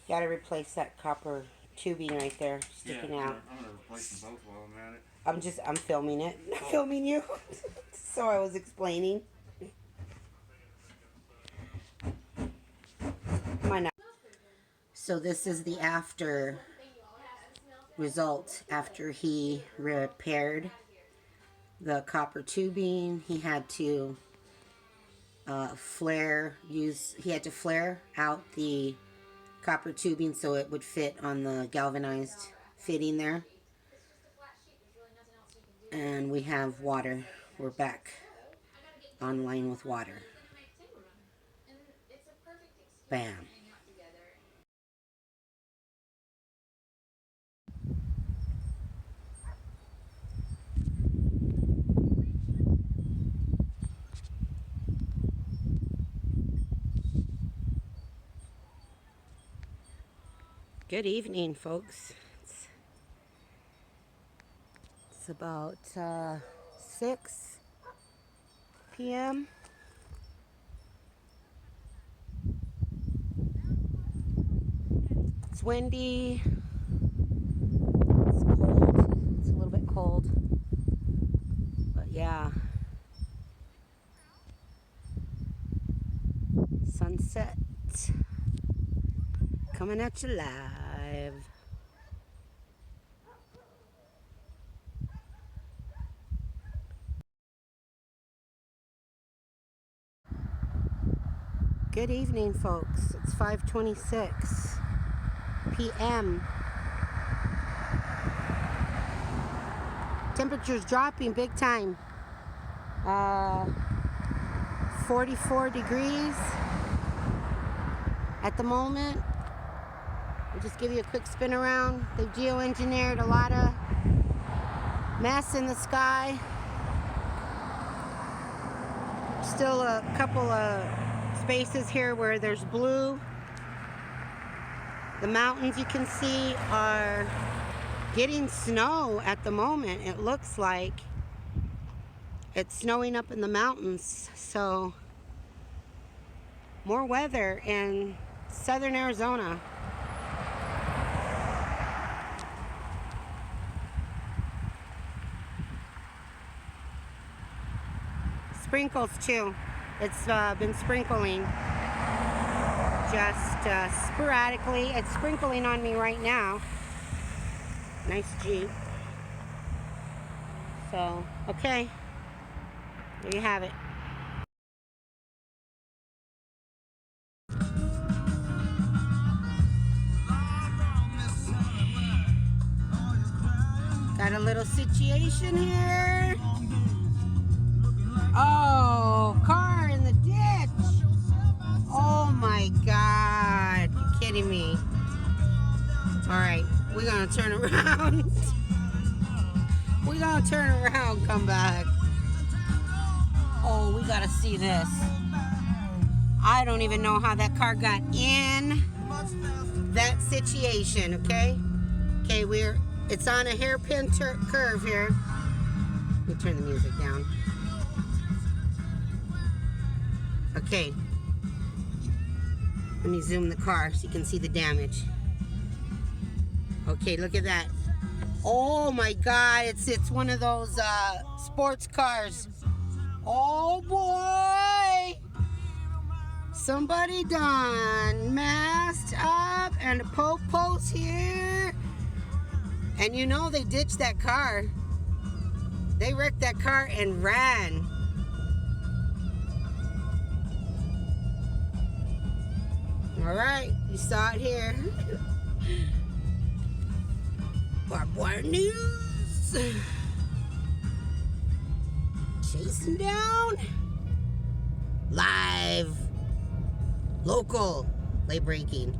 Gotta replace that copper tubing right there sticking out. I'm gonna replace them both while I'm at it. I'm filming it. I'm filming you. So I was explaining. So this is the after result after he repaired the copper tubing. He had to flare out the copper tubing so it would fit on the galvanized fitting there. And we have water. We're back online with water. Bam. Good evening, folks. It's about 6 p.m. It's windy. It's cold. It's a little bit cold. But yeah. Sunset. Coming at you live. Good evening, folks. It's 5:26 p.m. Temperature's dropping big time. 44 degrees at the moment. I'll just give you a quick spin around. They've geoengineered a lot of mess in the sky. Still a couple of spaces here where there's blue. The mountains you can see are getting snow at the moment. It looks like it's snowing up in the mountains. So more weather in southern Arizona. Sprinkles too. It's been sprinkling just sporadically. It's sprinkling on me right now. Nice Jeep. So, okay. There you have it. Got a little situation here. Oh, car in the ditch. Oh my God. You're kidding me. All right, we're gonna turn around. We're gonna turn around, come back. Oh, we gotta see this. I don't even know how that car got in that situation, okay? Okay, it's on a hairpin curve here. Let me turn the music down. Okay, let me zoom the car so you can see the damage. Okay, look at that. Oh my God, it's one of those sports cars. Oh boy! Somebody done masked up and a post here. And you know they ditched that car. They wrecked that car and ran. All right, you saw it here. Barbed wire news. Chasing down. Live. Local. Late breaking.